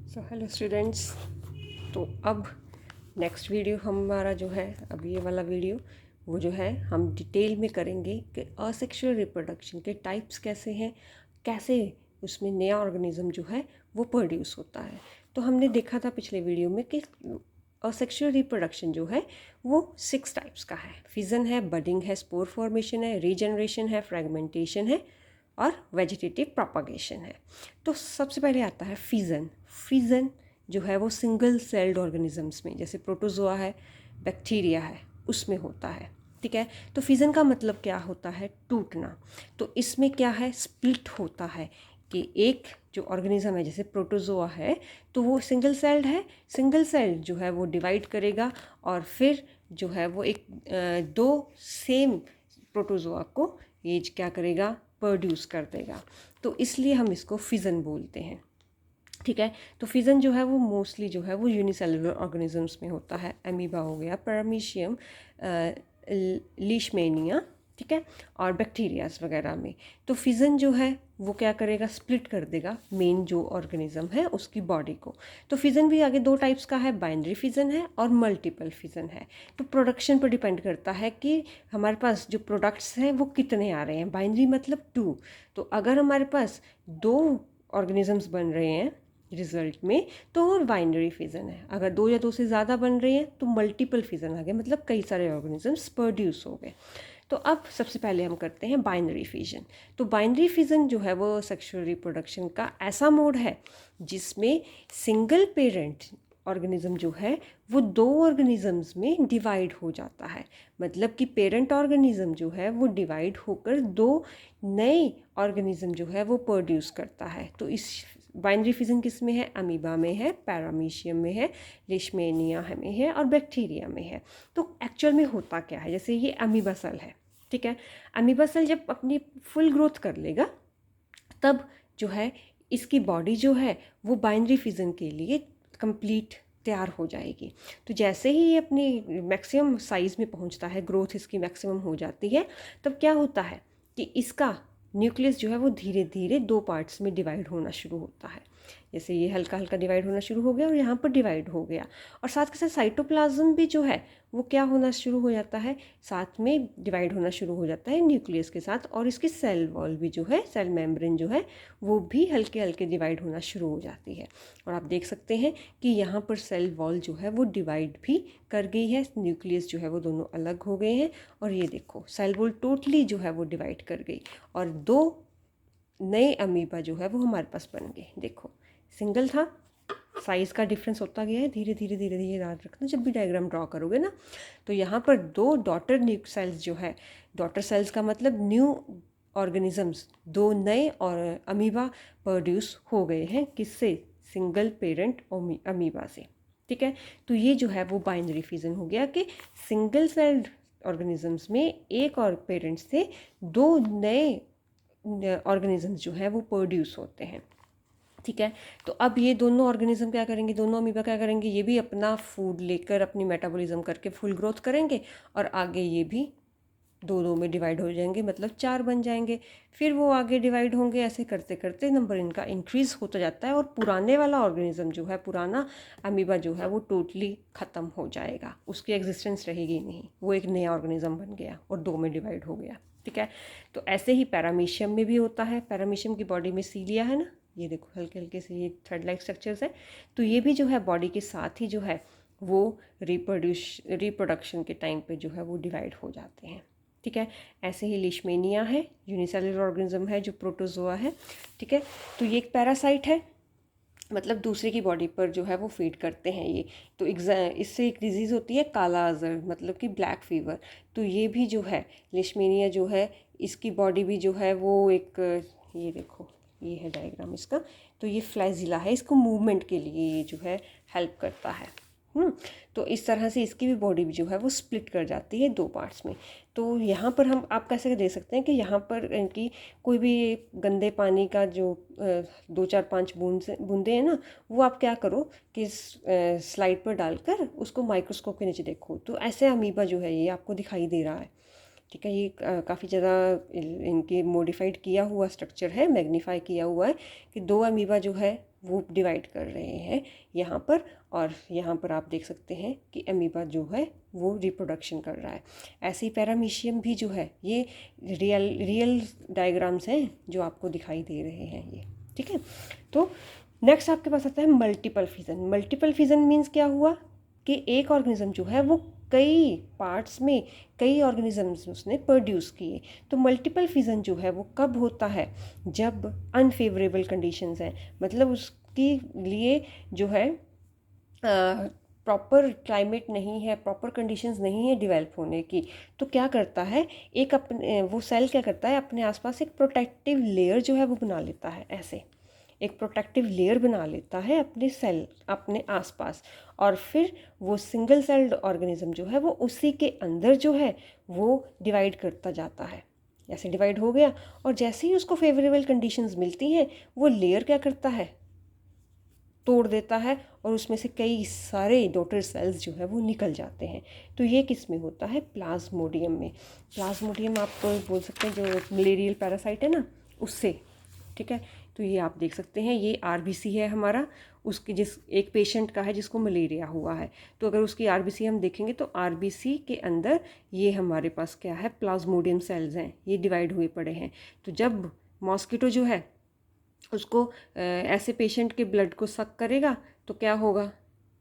So hello students. तो अब next video हमारा जो है, अब ये वाला वीडियो वो जो है हम डिटेल में करेंगे कि असेक्सुअल रिप्रोडक्शन के टाइप्स कैसे हैं, कैसे उसमें नया ऑर्गेनिज्म जो है वो प्रोड्यूस होता है। तो हमने देखा था पिछले वीडियो में कि असेक्सुअल रिप्रोडक्शन जो है वो 6 टाइप्स का है। फिजन है, बडिंग है, स्पोर फॉर्मेशन है, रीजनरेशन है, फ्रेगमेंटेशन है और वेजिटेटिव प्रोपागेशन है। तो सबसे पहले आता है फिजन। फिजन जो है वो सिंगल सेल्ड ऑर्गेनिजम्स में, जैसे प्रोटोजोआ है, बैक्टीरिया है, उसमें होता है। ठीक है। तो फिजन का मतलब क्या होता है? टूटना। तो इसमें क्या है, स्प्लिट होता है कि एक जो ऑर्गेनिज्म है जैसे प्रोटोजोआ है तो वो सिंगल सेल्ड है। सिंगल सेल्ड जो है वो डिवाइड करेगा और फिर जो है वो एक दो सेम प्रोटोजोआ को ये क्या करेगा, प्रोड्यूस कर देगा। तो इसलिए हम इसको फिजन बोलते हैं। ठीक है। तो फिजन जो है वो मोस्टली जो है वो यूनिसेलुलर ऑर्गेनिजम्स में होता है। एमीबा हो गया, पैरामीशियम, लीशमेनिया, ठीक है, और बैक्टीरियाज वगैरह में। तो फिजन जो है वो क्या करेगा, स्प्लिट कर देगा मेन जो ऑर्गेनिज्म है उसकी बॉडी को। तो फिजन भी आगे 2 टाइप्स का है, बाइनरी फिजन है और मल्टीपल फिजन है। तो प्रोडक्शन पर डिपेंड करता है कि हमारे पास जो प्रोडक्ट्स हैं वो कितने आ रहे हैं। बाइनरी मतलब 2। तो अगर हमारे पास 2 ऑर्गेनिजम्स बन रहे हैं रिजल्ट में तो वो बाइनरी फिजन है। अगर 2 या 2 से ज़्यादा बन रहे हैं तो मल्टीपल फिजन आ गया, मतलब कई सारे ऑर्गेनिजम्स प्रोड्यूस हो गए। तो अब सबसे पहले हम करते हैं बाइनरी फिजन। तो बाइनरी फिजन जो है वो सेक्सुअल रिप्रोडक्शन का ऐसा मोड है जिसमें सिंगल पेरेंट ऑर्गेनिज्म जो है वो 2 ऑर्गेनिजम्स में डिवाइड हो जाता है। मतलब कि पेरेंट ऑर्गेनिज्म जो है वो डिवाइड होकर 2 नए ऑर्गेनिज्म जो है वो प्रोड्यूस करता है। तो इस बाइनरी फिजन किस में है? अमीबा में है, पैरामीशियम में है, लिशमेनिया में है और बैक्टीरिया में है। तो एक्चुअल में होता क्या है, जैसे ये अमीबा सेल है, ठीक है। अमीबा सेल जब अपनी फुल ग्रोथ कर लेगा तब जो है इसकी बॉडी जो है वो बाइनरी फिजन के लिए कंप्लीट तैयार हो जाएगी। तो जैसे ही ये अपनी मैक्सिमम साइज़ में पहुंचता है, ग्रोथ इसकी मैक्सिमम हो जाती है, तब क्या होता है कि इसका न्यूक्लियस जो है वो धीरे धीरे 2 पार्ट्स में डिवाइड होना शुरू होता है। जैसे ये हल्का हल्का डिवाइड होना शुरू हो गया और यहाँ पर डिवाइड हो गया। और साथ के साथ साइटोप्लाज्म भी जो है वो क्या होना शुरू हो जाता है, साथ में डिवाइड होना शुरू हो जाता है न्यूक्लियस के साथ। और इसकी सेल वॉल भी जो है, सेल मेम्ब्रेन जो है वो भी हल्के हल्के डिवाइड होना शुरू हो जाती है। और आप देख सकते हैं कि यहाँ पर सेल वॉल जो है वो डिवाइड भी कर गई है, न्यूक्लियस जो है वो दोनों अलग हो गए हैं। और ये देखो सेल वॉल टोटली जो है वो डिवाइड कर गई और 2 नए अमीबा जो है वो हमारे पास बन गए। देखो सिंगल था, साइज़ का डिफरेंस होता गया है, धीरे धीरे धीरे धीरे याद रखना जब भी डायग्राम ड्रॉ करोगे ना। तो यहाँ पर 2 डॉटर न्यूक सेल्स जो है, डॉटर सेल्स का मतलब न्यू ऑर्गेनिजम्स, 2 नए और अमीबा प्रोड्यूस हो गए हैं। किससे? सिंगल पेरेंट अमीबा से। ठीक है। तो ये जो है वो बाइनरी फिजन हो गया कि सिंगल सेल्ड ऑर्गेनिजम्स में एक और पेरेंट से 2 नए ऑर्गेनिजम्स जो है वो प्रोड्यूस होते हैं। ठीक है। तो अब ये दोनों ऑर्गेनिज्म क्या करेंगे, दोनों अमीबा क्या करेंगे, ये भी अपना फूड लेकर अपनी मेटाबॉलिज्म करके फुल ग्रोथ करेंगे और आगे ये भी 2-2 में डिवाइड हो जाएंगे, मतलब 4 बन जाएंगे। फिर वो आगे डिवाइड होंगे, ऐसे करते करते नंबर इनका इंक्रीज होता जाता है और पुराने वाला ऑर्गेनिज्म जो है, पुराना अमीबा जो है वो टोटली ख़त्म हो जाएगा, उसकी एग्जिस्टेंस रहेगी नहीं, वो एक नया ऑर्गेनिज्म बन गया और 2 में डिवाइड हो गया। ठीक है। तो ऐसे ही पैरामीशियम में भी होता है। पैरामीशियम की बॉडी में सीलिया है ना, ये देखो हल्के हल्के से ये थ्रेड लाइक स्ट्रक्चर्स है। तो ये भी जो है बॉडी के साथ ही जो है वो रिप्रोडक्शन के टाइम पे जो है वो डिवाइड हो जाते हैं। ठीक है। ऐसे ही लिशमेनिया है, यूनिसेलुलर ऑर्गेनिज्म है जो प्रोटोजोआ है। ठीक है। तो ये एक पैरासाइट है, मतलब दूसरे की बॉडी पर जो है वो फीड करते हैं ये। तो इससे एक डिजीज़ होती है काला अज़र, मतलब कि ब्लैक फीवर। तो ये भी जो है लिशमेनिया जो है, इसकी बॉडी भी जो है वो एक, ये देखो ये है डायग्राम इसका। तो ये फ्लैजिला है, इसको मूवमेंट के लिए ये जो है हेल्प करता है। तो इस तरह से इसकी भी बॉडी जो है वो स्प्लिट कर जाती है 2 पार्ट्स में। तो यहाँ पर हम आप कैसे दे सकते हैं कि यहाँ पर इनकी कोई भी गंदे पानी का जो 2-4-5 बूंदे हैं ना, वो आप क्या करो कि स्लाइड पर डालकर उसको माइक्रोस्कोप के नीचे देखो, तो ऐसे अमीबा जो है ये आपको दिखाई दे रहा है। ठीक है। ये काफ़ी ज़्यादा इनके मॉडिफाइड किया हुआ स्ट्रक्चर है, मैग्नीफाई किया हुआ है कि 2 अमीबा जो है वो डिवाइड कर रहे हैं यहाँ पर, और यहाँ पर आप देख सकते हैं कि अमीबा जो है वो रिप्रोडक्शन कर रहा है। ऐसे ही पैरामीशियम भी जो है, ये रियल डायग्राम्स हैं जो आपको दिखाई दे रहे हैं ये, ठीक है। तो नेक्स्ट आपके पास आता है multiple fission. Multiple fission means क्या हुआ कि एक ऑर्गेनिज्म जो है वो कई पार्ट्स में कई ऑर्गेनिजम्स उसने प्रोड्यूस किए। तो मल्टीपल फिजन जो है वो कब होता है, जब अनफेवरेबल कंडीशंस हैं, मतलब उसके लिए जो है प्रॉपर क्लाइमेट नहीं है, प्रॉपर कंडीशंस नहीं है डेवलप होने की। तो क्या करता है, एक अपने वो सेल क्या करता है, अपने आसपास एक प्रोटेक्टिव लेयर जो है वो बना लेता है। ऐसे एक प्रोटेक्टिव लेयर बना लेता है अपने सेल अपने आसपास, और फिर वो सिंगल सेल्ड ऑर्गेनिज्म जो है वो उसी के अंदर जो है वो डिवाइड करता जाता है। ऐसे डिवाइड हो गया, और जैसे ही उसको फेवरेबल कंडीशंस मिलती हैं, वो लेयर क्या करता है, तोड़ देता है, और उसमें से कई सारे डॉटर सेल्स जो है वो निकल जाते हैं। तो ये किस में होता है, प्लाज्मोडियम में। प्लाज्मोडियम आप तो बोल सकते हैं जो मलेरियल पैरासाइट है ना, उससे, ठीक है। तो ये आप देख सकते हैं, ये आरबीसी है हमारा, उसकी जिस एक पेशेंट का है जिसको मलेरिया हुआ है। तो अगर उसकी आरबीसी हम देखेंगे तो आरबीसी के अंदर ये हमारे पास क्या है, प्लाज्मोडियम सेल्स हैं, ये डिवाइड हुए पड़े हैं। तो जब मॉस्किटो जो है उसको ऐसे पेशेंट के ब्लड को सक करेगा तो क्या होगा,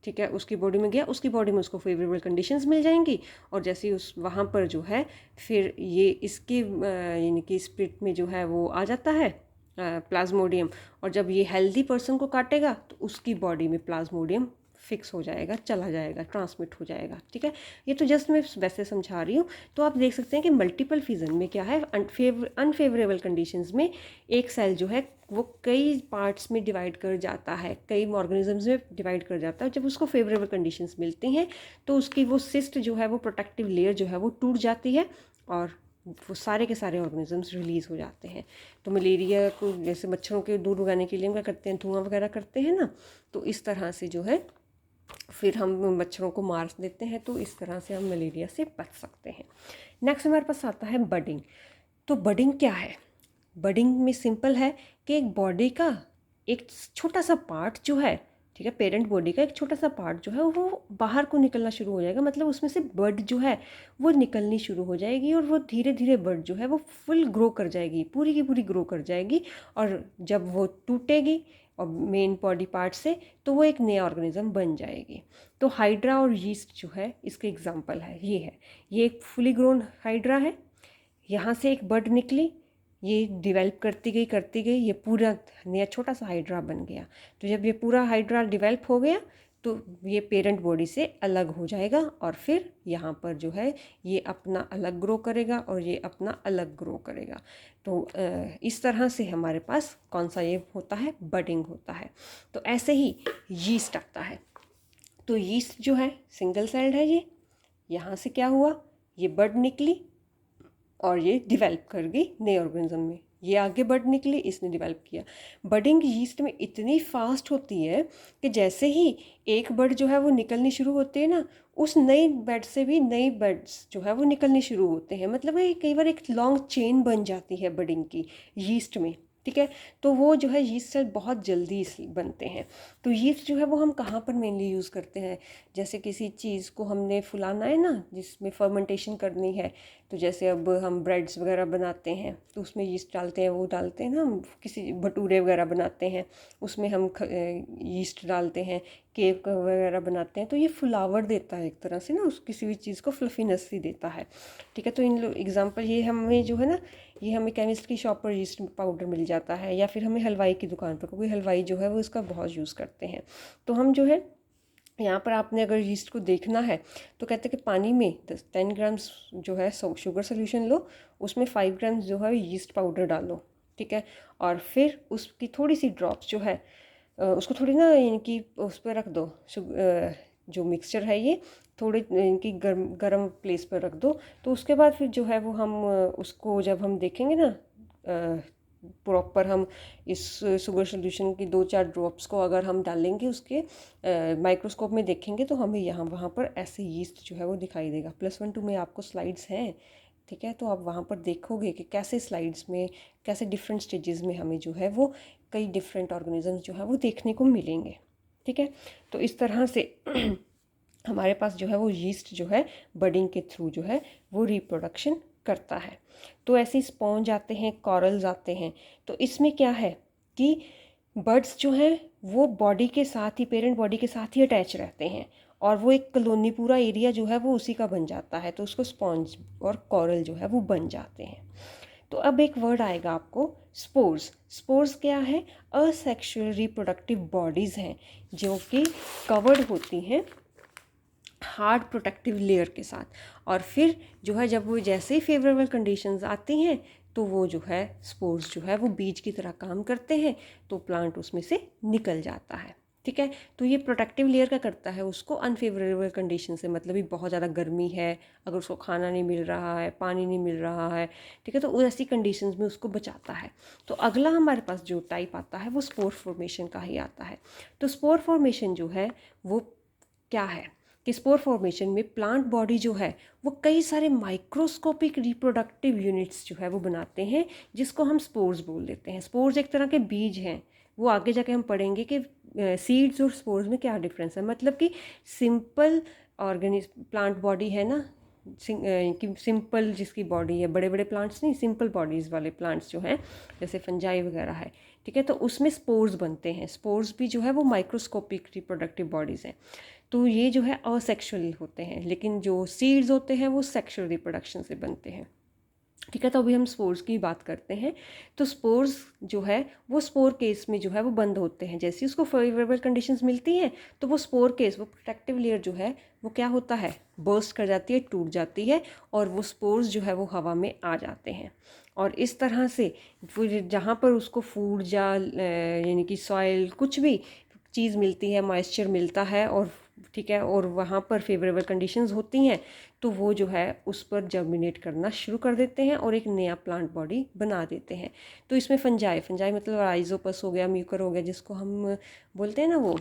ठीक है, उसकी बॉडी में गया, उसकी बॉडी में उसको फेवरेबल कंडीशंस मिल जाएंगी, और जैसे ही उस वहाँ पर जो है फिर ये इसके यानी कि स्पिट में जो है वो आ जाता है प्लाज्मोडियम, और जब ये हेल्दी पर्सन को काटेगा तो उसकी बॉडी में प्लाज्मोडियम फिक्स हो जाएगा, चला जाएगा, ट्रांसमिट हो जाएगा, ठीक है। ये तो जस्ट मैं वैसे समझा रही हूँ। तो आप देख सकते हैं कि मल्टीपल फिजन में क्या है, अनफेवरेबल कंडीशंस में एक सेल जो है वो कई पार्ट्स में डिवाइड कर जाता है, कई ऑर्गेनिजम्स में डिवाइड कर जाता है। जब उसको फेवरेबल कंडीशंस मिलती हैं तो उसकी वो सिस्ट जो है, वो प्रोटेक्टिव लेयर जो है वो टूट जाती है, और वो सारे के सारे ऑर्गेनिजम्स रिलीज़ हो जाते हैं। तो मलेरिया को जैसे मच्छरों के दूर भगाने के लिए हम क्या करते हैं, धुआं वगैरह करते हैं ना, तो इस तरह से जो है फिर हम मच्छरों को मार देते हैं। तो इस तरह से हम मलेरिया से बच सकते हैं। नेक्स्ट हमारे पास आता है बडिंग। तो बडिंग क्या है, बडिंग में सिंपल है कि एक बॉडी का एक छोटा सा पार्ट जो है, ठीक है, पेरेंट बॉडी का एक छोटा सा पार्ट जो है वो बाहर को निकलना शुरू हो जाएगा, मतलब उसमें से बड जो है वो निकलनी शुरू हो जाएगी, और वो धीरे धीरे बड जो है वो फुल ग्रो कर जाएगी, पूरी की पूरी ग्रो कर जाएगी। और जब वो टूटेगी और मेन बॉडी पार्ट से, तो वो एक नया ऑर्गेनिज्म बन जाएगी। तो हाइड्रा और यीस्ट जो है इसके एग्जाम्पल है, ये एक फुली ग्रोन हाइड्रा है, यहाँ से एक बड निकली, ये डिवेल्प करती गई ये पूरा नया छोटा सा हाइड्रा बन गया। तो जब ये पूरा हाइड्रा डिवेल्प हो गया तो ये पेरेंट बॉडी से अलग हो जाएगा, और फिर यहाँ पर जो है ये अपना अलग ग्रो करेगा और ये अपना अलग ग्रो करेगा। तो इस तरह से हमारे पास कौन सा ये होता है, बडिंग होता है। तो ऐसे ही यीस्ट आता है। तो यीस्ट जो है सिंगल सेल्ड है, ये यहाँ से क्या हुआ, ये बड निकली और ये डिवेल्प कर गई नए ऑर्गेनिज्म में, ये आगे बड निकली, इसने डिवेल्प किया। बडिंग यीस्ट में इतनी फास्ट होती है कि जैसे ही एक बड जो है वो निकलनी शुरू होती है ना, उस नई बेड से भी नई बेड्स जो है वो निकलनी शुरू होते हैं। मतलब ये कई बार एक लॉन्ग चेन बन जाती है बडिंग की यीस्ट में, ठीक है। तो वो जो है यीस्ट सेल बहुत जल्दी बनते हैं। तो यीस्ट जो है वो हम कहाँ पर मेनली यूज़ करते हैं, जैसे किसी चीज़ को हमने फुलाना है ना, जिसमें फर्मेंटेशन करनी है, तो जैसे अब हम ब्रेड्स वगैरह बनाते हैं तो उसमें यीस्ट डालते हैं, वो डालते हैं ना, हम किसी भटूरे वगैरह बनाते हैं उसमें हम यीस्ट डालते हैं, केक वगैरह बनाते हैं, तो ये फुलावर देता है एक तरह से ना, उस किसी भी चीज़ को फ्लफीनेस ही देता है, ठीक है। तो इन एग्जांपल ये हमें जो है ना, ये हमें केमिस्ट की शॉप पर यीस्ट पाउडर मिल जाता है, या फिर हमें हलवाई की दुकान पर, क्योंकि हलवाई जो है वो इसका बहुत यूज़ करते हैं। तो हम जो है यहाँ पर आपने अगर यीस्ट को देखना है तो कहते हैं कि पानी में 10 ग्राम्स जो है शुगर सोल्यूशन लो, उसमें 5 ग्राम्स जो है यीस्ट पाउडर डालो, ठीक है। और फिर उसकी थोड़ी सी ड्रॉप्स जो है उसको थोड़ी ना इनकी उस पर रख दो, जो मिक्सचर है ये थोड़ी इनकी गर्म प्लेस पर रख दो। तो उसके बाद फिर जो है वो हम उसको जब हम देखेंगे ना प्रॉपर, हम इस शुगर सोल्यूशन की 2-4 ड्रॉप्स को अगर हम डालेंगे उसके माइक्रोस्कोप में देखेंगे तो हमें यहाँ वहाँ पर ऐसे यीस्ट जो है वो दिखाई देगा। +1 2 में आपको स्लाइड्स हैं, ठीक है। तो आप वहाँ पर देखोगे कि कैसे स्लाइड्स में कैसे डिफरेंट स्टेजेस में हमें जो है वो कई डिफरेंट ऑर्गेनिजम्स जो है वो देखने को मिलेंगे, ठीक है। तो इस तरह से हमारे पास जो है वो यीस्ट जो है बडिंग के थ्रू जो है वो रिप्रोडक्शन करता है। तो ऐसे स्पॉन्ज आते हैं, कॉरल्स आते हैं। तो इसमें क्या है कि बर्ड्स जो हैं वो बॉडी के साथ ही, पेरेंट बॉडी के साथ ही अटैच रहते हैं और वो एक कॉलोनी, पूरा एरिया जो है वो उसी का बन जाता है। तो उसको स्पॉन्ज और कॉरल जो है वो बन जाते हैं। तो अब एक वर्ड आएगा आपको, स्पोर्स। स्पोर्स क्या है? असेक्सुअल रिप्रोडक्टिव बॉडीज़ हैं जो कि कवर्ड होती हैं हार्ड प्रोटेक्टिव लेयर के साथ। और फिर जो है जब वो जैसे ही फेवरेबल कंडीशंस आती हैं तो वो जो है स्पोर्स जो है वो बीज की तरह काम करते हैं, तो प्लांट उसमें से निकल जाता है, ठीक है। तो ये प्रोटेक्टिव लेयर का करता है उसको अनफेवरेबल कंडीशन से, मतलब भी बहुत ज़्यादा गर्मी है, अगर उसको खाना नहीं मिल रहा है, पानी नहीं मिल रहा है, ठीक है, तो ऐसी कंडीशंस में उसको बचाता है। तो अगला हमारे पास जो टाइप आता है वो स्पोर फॉर्मेशन का ही आता है। तो स्पोर फॉर्मेशन जो है वो क्या है कि स्पोर फॉर्मेशन में प्लांट बॉडी जो है वो कई सारे माइक्रोस्कोपिक रिप्रोडक्टिव यूनिट्स जो है वो बनाते हैं, जिसको हम स्पोर्स बोल देते हैं। स्पोर्स एक तरह के बीज हैं, वो आगे जाके हम पढ़ेंगे कि सीड्स और स्पोर्स में क्या डिफरेंस है। मतलब कि सिंपल प्लांट बॉडी है ना, कि सिंपल जिसकी बॉडी है, बड़े बड़े प्लांट्स नहीं, सिंपल बॉडीज़ वाले प्लांट्स जो हैं जैसे फंजाई वगैरह है, ठीक है, तो उसमें स्पोर्स बनते हैं। स्पोर्स भी जो है वो माइक्रोस्कोपिक रिप्रोडक्टिव बॉडीज़ हैं। तो ये जो है असेक्सुअल होते हैं, लेकिन जो सीड्स होते हैं वो सेक्सुअल रिप्रोडक्शन से बनते हैं, ठीक है। तो अभी हम स्पोर्स की बात करते हैं। तो स्पोर्स जो है वो स्पोर केस में जो है वो बंद होते हैं। जैसे उसको फेवरेबल कंडीशंस मिलती हैं तो वो स्पोर केस, वो प्रोटेक्टिव लेयर जो है वो क्या होता है, बर्स्ट कर जाती है, टूट जाती है, और वो स्पोर्स जो है वो हवा में आ जाते हैं। और इस तरह से फिर जहाँ पर उसको फूड या यानी कि सॉइल कुछ भी चीज़ मिलती है, मॉइस्चर मिलता है, और ठीक है, और वहाँ पर फेवरेबल कंडीशंस होती हैं, तो वो जो है उस पर जर्मिनेट करना शुरू कर देते हैं और एक नया प्लांट बॉडी बना देते हैं। तो इसमें फंजाई मतलब राइजोपस हो गया, म्यूकर हो गया, जिसको हम बोलते हैं ना वो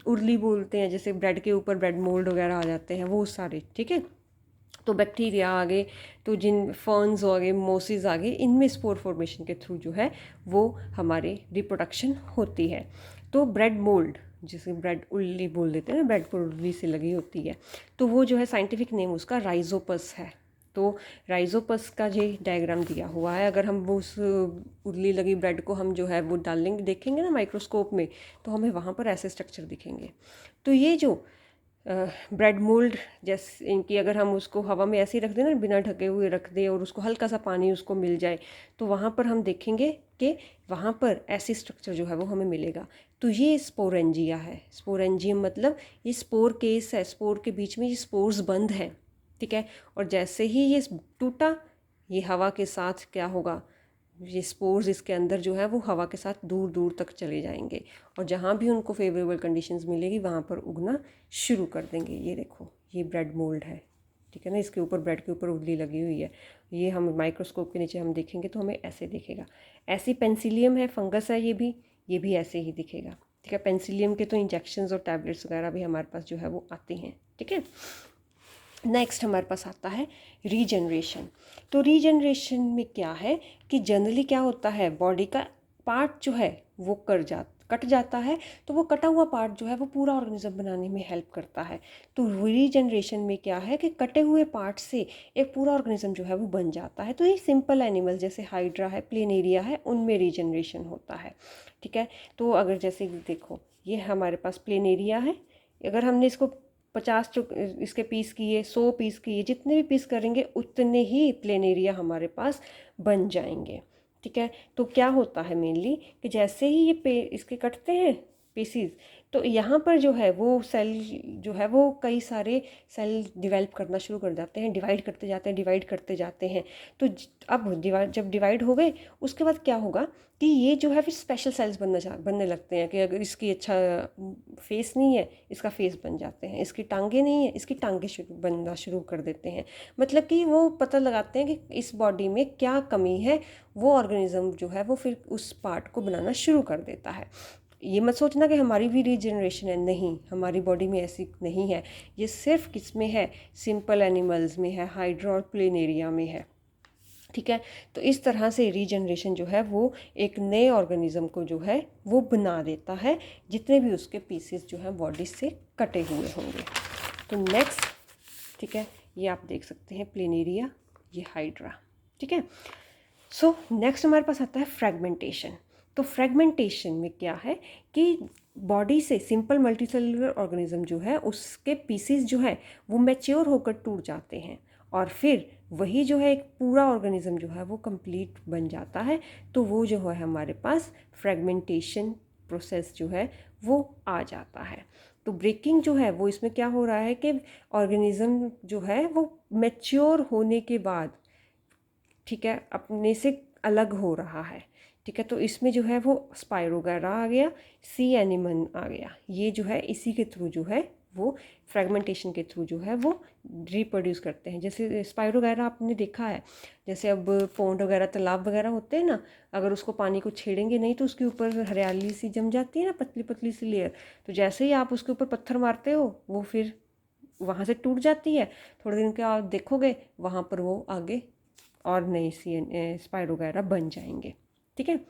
उर्ली बोलते हैं, जैसे ब्रेड के ऊपर ब्रेड मोल्ड वगैरह आ जाते हैं वो सारे, ठीक है। तो बैक्टीरिया आ गए, तो जिन फर्न्स आ गए, मोसिस आ गए, इनमें स्पोर फॉर्मेशन के थ्रू जो है वो हमारे रिप्रोडक्शन होती है। तो ब्रेड मोल्ड, जिसे ब्रेड उल्ली बोल देते हैं ना, ब्रेड पर उल्ली से लगी होती है, तो वो जो है साइंटिफिक नेम उसका राइजोपस है। तो राइजोपस का ये डायग्राम दिया हुआ है। अगर हम वो उस उर्ली लगी ब्रेड को हम जो है वो डालेंगे, देखेंगे ना माइक्रोस्कोप में, तो हमें वहाँ पर ऐसे स्ट्रक्चर दिखेंगे। तो ये जो ब्रेड मोल्ड जैसे इनकी, अगर हम उसको हवा में ऐसे ही रख दें ना, बिना ढके हुए रख दें, और उसको हल्का सा पानी उसको मिल जाए, तो वहाँ पर हम देखेंगे कि वहाँ पर ऐसी स्ट्रक्चर जो है वो हमें मिलेगा। तो ये स्पोरेंजिया है। स्पोरेंजियम मतलब ये स्पोर केस है, स्पोर के बीच में ये स्पोर्स बंद हैं, ठीक है। और जैसे ही ये टूटा, ये हवा के साथ क्या होगा, ये स्पोर्स इसके अंदर जो है वो हवा के साथ दूर दूर तक चले जाएंगे, और जहाँ भी उनको फेवरेबल कंडीशंस मिलेगी वहाँ पर उगना शुरू कर देंगे। ये देखो, ये ब्रेड मोल्ड है, ठीक है ना, इसके ऊपर ब्रेड के ऊपर उंगली लगी हुई है। ये हम माइक्रोस्कोप के नीचे हम देखेंगे तो हमें ऐसे दिखेगा। ऐसी पेंसिलियम है, फंगस है, ये भी ऐसे ही दिखेगा, ठीक है। पेंसिलियम के तो इंजेक्शंस और टैबलेट्स वगैरह भी हमारे पास जो है वो आती हैं, ठीक है। नेक्स्ट हमारे पास आता है रीजनरेशन। तो रीजनरेशन में क्या है कि जनरली क्या होता है, बॉडी का पार्ट जो है वो कट जाता है, तो वो कटा हुआ पार्ट जो है वो पूरा ऑर्गेनिज्म बनाने में हेल्प करता है। तो रीजनरेशन में क्या है कि कटे हुए पार्ट से एक पूरा ऑर्गेनिज्म जो है वो बन जाता है। तो ये सिंपल एनिमल जैसे हाइड्रा है, प्लेनेरिया है, उनमें रीजनरेशन होता है, ठीक है। तो अगर जैसे देखो, ये हमारे पास प्लेनेरिया है, अगर हमने इसको 50 इसके पीस किए, 100 पीस किए, जितने भी पीस करेंगे उतने ही प्लेनेरिया हमारे पास बन जाएंगे, ठीक है। तो क्या होता है मेनली कि जैसे ही ये इसके कटते हैं पीसीज, तो यहाँ पर जो है वो सेल जो है वो कई सारे सेल डिवेल्प करना शुरू कर जाते हैं, डिवाइड करते जाते हैं, डिवाइड करते जाते हैं। तो अब जब डिवाइड हो गए उसके बाद क्या होगा कि ये जो है फिर स्पेशल सेल्स बनने लगते हैं, कि अगर इसकी अच्छा फेस नहीं है, इसका फेस बन जाते हैं, इसकी टांगे नहीं है, इसकी टांगे बनना शुरू कर देते हैं। मतलब कि वो पता लगाते हैं कि इस बॉडी में क्या कमी है, वो ऑर्गेनिज्म जो है वो फिर उस पार्ट को बनाना शुरू कर देता है। ये मत सोचना कि हमारी भी रीजनरेशन है, नहीं, हमारी बॉडी में ऐसी नहीं है। ये सिर्फ किस में है, सिंपल एनिमल्स में है, हाइड्रा और प्लेनेरिया में है। ठीक है, तो इस तरह से रीजनरेशन जो है वो एक नए ऑर्गेनिज्म को जो है वो बना देता है, जितने भी उसके पीसेस जो हैं बॉडी से कटे हुए होंगे। तो नेक्स्ट, ठीक है, ये आप देख सकते हैं प्लेनेरिया, ये हाइड्रा। ठीक है, सो नेक्स्ट हमारे पास आता है फ्रेगमेंटेशन। तो फ्रेगमेंटेशन में क्या है कि बॉडी से सिंपल मल्टीसेलुलर ऑर्गेनिज्म जो है उसके पीसेस जो है वो मैच्योर होकर टूट जाते हैं, और फिर वही जो है एक पूरा ऑर्गेनिज्म जो है वो कंप्लीट बन जाता है। तो वो जो है हमारे पास फ्रेगमेंटेशन प्रोसेस जो है वो आ जाता है। तो ब्रेकिंग जो है वो इसमें क्या हो रहा है कि ऑर्गेनिज्म जो है वो मैच्योर होने के बाद, ठीक है, अपने से अलग हो रहा है। ठीक है, तो इसमें जो है वो स्पाइरोगैरा आ गया, सी एनिमन आ गया, ये जो है इसी के थ्रू जो है वो फ्रेगमेंटेशन के थ्रू जो है वो रिप्रोड्यूस करते हैं। जैसे स्पाइरोगैरा आपने देखा है, जैसे अब पौंड वगैरह तालाब वगैरह होते हैं ना, अगर उसको पानी को छेड़ेंगे नहीं तो उसके ऊपर हरियाली सी जम जाती है ना, पतली पतली सी लेयर। तो जैसे ही आप उसके ऊपर पत्थर मारते हो वो फिर वहाँ से टूट जाती है। थोड़े दिन के आप देखोगे वहाँ पर वो आगे और नई सी स्पाइरोगैरा बन जाएंगे। ठीक है,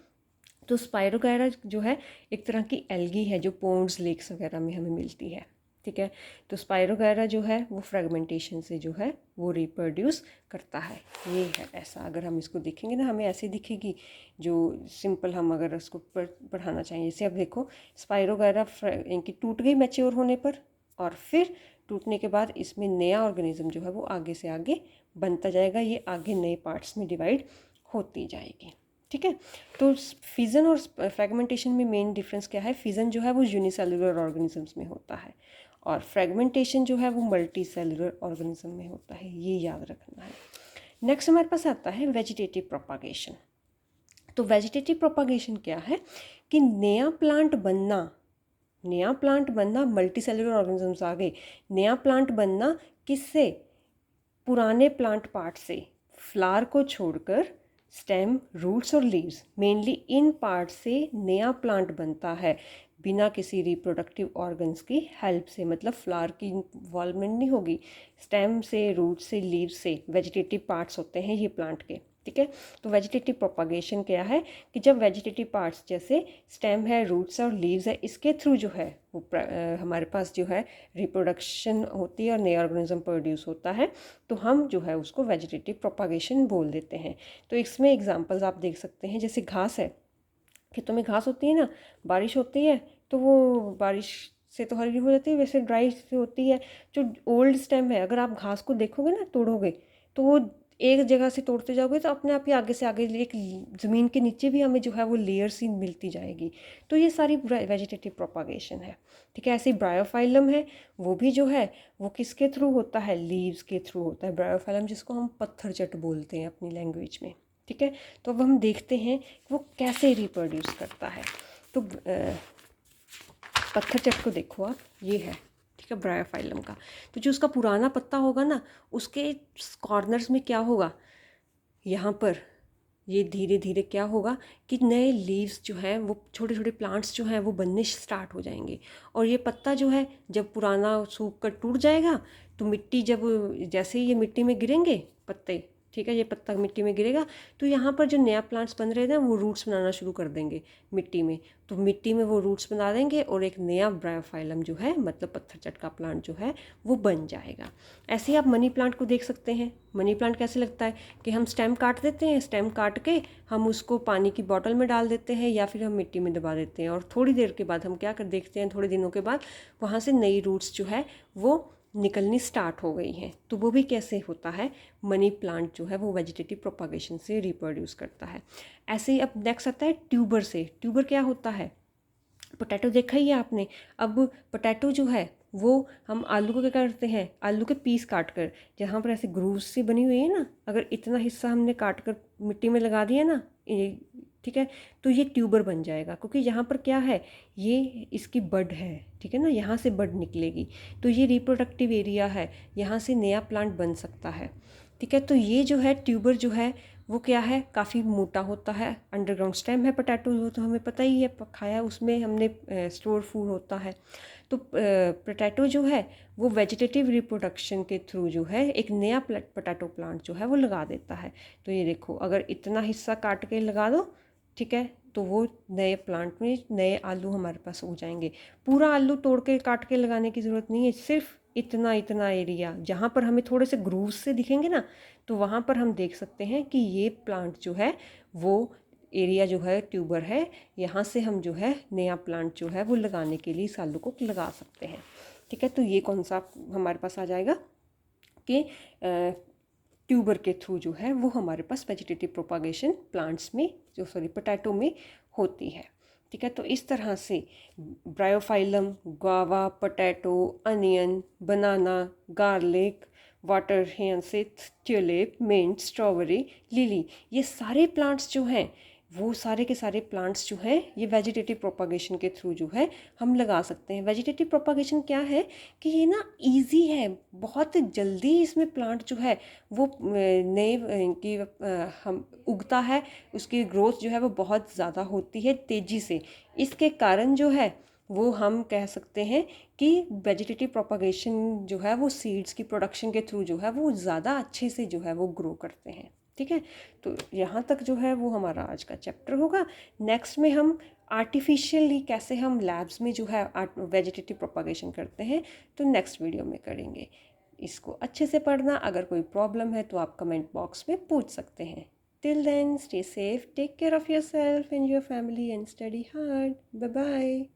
तो स्पाइरोगैरा जो है एक तरह की एल्गी है जो पोन्ड्स, लेक्स वगैरह में हमें मिलती है। ठीक है, तो स्पाइरोगैरा जो है वो फ्रेगमेंटेशन से जो है वो रिप्रोड्यूस करता है। ये है ऐसा, अगर हम इसको देखेंगे ना हमें ऐसे दिखेगी, जो सिंपल हम अगर इसको पढ़ाना चाहिए। जैसे अब देखो स्पाइरोगैरा इनकी टूट गई मैच्योर होने पर, और फिर टूटने के बाद इसमें नया ऑर्गेनिज्म जो है वो आगे से आगे बनता जाएगा, ये आगे नए पार्ट्स में डिवाइड होती जाएगी। ठीक है, तो फिजन और फ्रेगमेंटेशन में मेन डिफरेंस क्या है? फिजन जो है वो यूनिसेलुलर ऑर्गेनिजम्स में होता है, और फ्रेगमेंटेशन जो है वो मल्टी सेलुलर ऑर्गेनिज्म में होता है, ये याद रखना है। नेक्स्ट हमारे पास आता है वेजिटेटिव प्रोपागेशन। तो वेजिटेटिव प्रोपागेशन क्या है कि नया प्लांट बनना मल्टी सेलुलर ऑर्गेनिजम्स आ गए, नया प्लांट बनना किससे? पुराने प्लांट पार्ट से। फ्लावर को छोड़कर स्टेम, रूट्स और लीव्स, मेनली इन पार्ट से नया प्लांट बनता है बिना किसी रिप्रोडक्टिव ऑर्गन्स की हेल्प से। मतलब फ्लावर की इन्वॉल्वमेंट नहीं होगी, स्टेम से, रूट से, लीव से, वेजिटेटिव पार्ट्स होते हैं ये प्लांट के। ठीक है, तो वेजिटेटिव प्रोपागेशन क्या है कि जब वेजिटेटिव पार्ट्स जैसे स्टेम है, रूट्स और लीव्स है, इसके थ्रू जो है वो हमारे पास जो है रिप्रोडक्शन होती है और नया ऑर्गेनिज्म प्रोड्यूस होता है, तो हम जो है उसको वेजिटेटिव प्रोपागेशन बोल देते हैं। तो इसमें एग्जांपल्स आप देख सकते हैं, जैसे घास है, खेतों में घास होती है ना, बारिश होती है तो वो बारिश से तो हरी हो जाती है, वैसे ड्राई से होती है। जो ओल्ड स्टेम है, अगर आप घास को देखोगे ना, तोड़ोगे तो वो एक जगह से तोड़ते जाओगे तो अपने आप ही आगे से आगे एक ज़मीन के नीचे भी हमें जो है वो लेयर सी मिलती जाएगी। तो ये सारी वेजिटेटिव प्रोपागेशन है। ठीक है, ऐसे ब्रायोफाइलम है, वो भी जो है वो किसके थ्रू होता है? लीव्स के थ्रू होता है ब्रायोफाइलम, जिसको हम पत्थरचट बोलते हैं अपनी लैंग्वेज में। ठीक है, तो अब हम देखते हैं वो कैसे रिप्रोड्यूस करता है। तो पत्थरचट को देखो आप, ये है, ठीक है, ब्रायोफाइलम का। तो जो उसका पुराना पत्ता होगा ना, उसके कॉर्नर्स में क्या होगा, यहाँ पर ये धीरे धीरे क्या होगा कि नए लीव्स जो हैं वो, छोटे छोटे प्लांट्स जो हैं वो बनने स्टार्ट हो जाएंगे। और ये पत्ता जो है जब पुराना सूख कर टूट जाएगा तो मिट्टी, जब जैसे ही ये मिट्टी में गिरेंगे पत्ते, ठीक है, ये पत्ता मिट्टी में गिरेगा तो यहाँ पर जो नया प्लांट्स बन रहे थे वो रूट्स बनाना शुरू कर देंगे मिट्टी में। तो मिट्टी में वो रूट्स बना देंगे और एक नया ब्रायोफाइलम जो है, मतलब पत्थरचट का प्लांट जो है वो बन जाएगा। ऐसे ही आप मनी प्लांट को देख सकते हैं। मनी प्लांट कैसे लगता है कि हम स्टेम काट देते हैं, स्टेम काट के हम उसको पानी की बॉटल में डाल देते हैं या फिर हम मिट्टी में दबा देते हैं, और थोड़ी देर के बाद हम क्या कर देखते हैं, थोड़े दिनों के बाद वहाँ से नई रूट्स जो है वो निकलनी स्टार्ट हो गई हैं। तो वो भी कैसे होता है? मनी प्लांट जो है वो वेजिटेटिव प्रोपागेशन से रिप्रोड्यूस करता है। ऐसे ही अब नेक्स्ट आता है ट्यूबर से। ट्यूबर क्या होता है? पोटैटो देखा ही है आपने। अब पोटैटो जो है वो हम आलू को क्या करते हैं, आलू के पीस काट कर, जहाँ पर ऐसे ग्रूव्स सी बनी हुई है ना, अगर इतना हिस्सा हमने काट कर मिट्टी में लगा दिया ना, ठीक है, तो ये ट्यूबर बन जाएगा, क्योंकि यहाँ पर क्या है, ये इसकी बड है, ठीक है ना, यहाँ से बड निकलेगी, तो ये रिप्रोडक्टिव एरिया है, यहाँ से नया प्लांट बन सकता है। ठीक है, तो ये जो है ट्यूबर जो है वो क्या है, काफ़ी मोटा होता है। अंडरग्राउंड स्टेम है पोटैटो, वो तो हमें पता ही है, खाया उसमें हमने, स्टोर फूड होता है। तो पोटैटो जो है वो वेजिटेटिव रिप्रोडक्शन के थ्रू जो है एक नया पोटैटो प्लांट जो है वो लगा देता है। तो ये देखो, अगर इतना हिस्सा काट के लगा दो, ठीक है, तो वो नए प्लांट में नए आलू हमारे पास हो जाएंगे। पूरा आलू तोड़ के काट के लगाने की ज़रूरत नहीं है, सिर्फ इतना इतना एरिया जहाँ पर हमें थोड़े से ग्रूव्स से दिखेंगे ना, तो वहाँ पर हम देख सकते हैं कि ये प्लांट जो है वो एरिया जो है ट्यूबर है, यहाँ से हम जो है नया प्लांट जो है वो लगाने के लिए इस आलू को लगा सकते हैं। ठीक है, तो ये कौन सा हमारे पास आ जाएगा कि ट्यूबर के थ्रू जो है वो हमारे पास वेजिटेटिव प्रोपागेशन प्लांट्स में, जो सॉरी पोटैटो में होती है। ठीक है, तो इस तरह से bryophyllum, guava, potato, onion, banana, garlic, water hyacinth, tulip, mint, strawberry, lily, ये सारे प्लांट्स जो हैं वो सारे के सारे प्लांट्स जो हैं ये वेजिटेटिव प्रोपागेशन के थ्रू जो है हम लगा सकते हैं। वेजिटेटिव प्रोपागेशन क्या है कि ये ना इजी है, बहुत जल्दी इसमें प्लांट जो है वो नए की हम उगता है, उसकी ग्रोथ जो है वो बहुत ज़्यादा होती है तेज़ी से। इसके कारण जो है वो हम कह सकते हैं कि वेजिटेटिव प्रोपागेशन जो है वो सीड्स की प्रोडक्शन के थ्रू जो है वो ज़्यादा अच्छे से जो है वो ग्रो करते हैं। ठीक है, तो यहाँ तक जो है वो हमारा आज का चैप्टर होगा। नेक्स्ट में हम आर्टिफिशियली कैसे हम लैब्स में जो है वेजिटेटिव प्रोपागेशन करते हैं, तो नेक्स्ट वीडियो में करेंगे। इसको अच्छे से पढ़ना, अगर कोई प्रॉब्लम है तो आप कमेंट बॉक्स में पूछ सकते हैं। Till then, stay safe, take care of your self and your family and study hard. Bye bye.